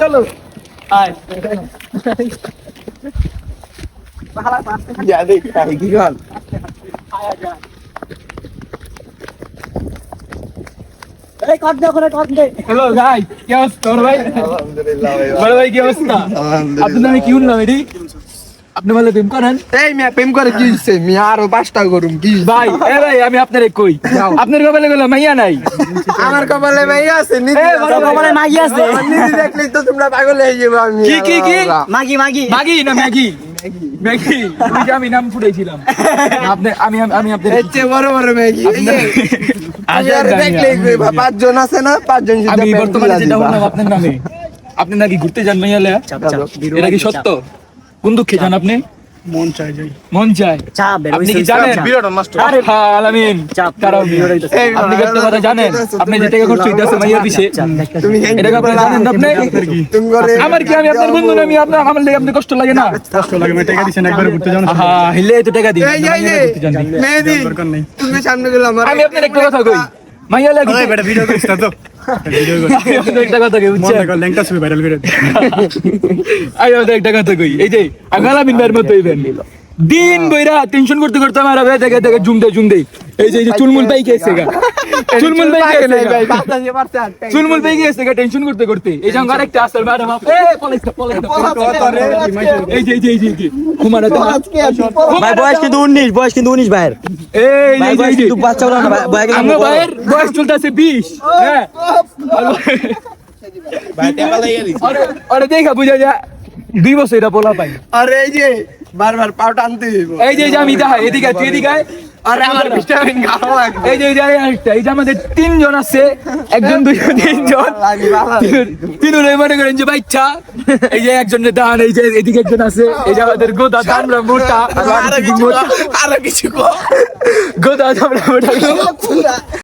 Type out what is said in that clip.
চলো আয় ইয়া দেখ কি গান এই কত দে করে কত দে হ্যালো ভাই কি অবস্থা তোর ভাই আলহামদুলিল্লাহ ভাই বড় ভাই কি অবস্থা আপনার নামে কি উঠলাম এটি আপনি বলে প্রেম করেন এই মিয়া প্রেম করে কি হইছে মিয়া আরো 5টা করুম কি ভাই এ ভাই আমি আপনারে কই আপনার কপালে গেল মাইয়া নাই আমার কপালে মাইয়া আছে নিজে এ বড় কপালে মাগি আছে নিজে দেখলেই তো তোমরা পাগল হয়ে যাবে আমি কি মাগি মাগি মাগি না ম্যাগি ম্যাগি ওই যে আমি নাম ফুটাইছিলাম আপনি আমি আপনার এর চেয়ে বড় বড় ম্যাগি আর দেখলেই কইবা 5 জন আছে না 5 জন আমি বর্তমানে যেটা বললাম আপনার নামে আপনি নাকি ঘুরতে যান মাইয়ালে এটা কি সত্য কোন দুঃখে যান আপনি মন চায় আপনি কি জানেন আরে হ্যাঁ আলামিন কারণ আপনি কি একটা কথা জানেন আপনি যে টাকা খরচ হইতাছে মাইয়ার পিছে তুমি এটা কি আপনি জানেন না আপনি তুমি করে আমার কি আমি আপনার বন্ধু না আমি আপনার আমার লাগে আপনি কষ্ট লাগে না কষ্ট লাগে আমি টাকা দিছেন একবার ঘুরতে যাও না হ্যাঁ হিলে তো টাকা দিই এই মেহেদি তুমি সামনে গেল আমার আমি আপনার একটা কথা কই মাইয়া লাগে ওই বেটা ভিডিও করিস না তো ভিডিও কর একটা কথা কই মন বুঝছেন দেখো লিংকটা ছবি ভাইরাল করে দে আই একটা কথা কই এই যে আগালামিন ভাইয়ের মতো হইবেন দিন বইরা টেনশন করতে করতে আমার আবে দেখে দেখে জুম দে এই যে চুলমুল পাই গেছে গা চুলমুল পাই গেছে ভাই বাতাসে পারছেন চুলমুল পাই গেছে গা টেনশন করতে করতে এই যে আরেকটা আসল ম্যাডাম এ পলাইছ এই যে কুমারা তো ভাই বয়স কিন্তু 19 ভাইয়ের এই বয়স যে কিন্তু বাচ্চা বলো না ভাই আমার ভাইয়ের বয়স চলতেছে 20 হ্যাঁ আরে দেখা বুঝা যা 2 বছর এটা বলা পাই আরে এই যে বারবার পাও টানতে হইব এই যে আমি দেখা এদিকে আরে আমার ভিটামিন খাওয়া লাগবে এই যে আরেকটা এই যে আমাদের 3 জন আছে 1 2 3 জন তিনজনে মনে করেন যে বাচ্চা এই যে একজনের দান এই যে এদিকে একজন আছে এই যে আমাদের গোদা দামরা মোটা আর কিছু গোদা দামরা মোটা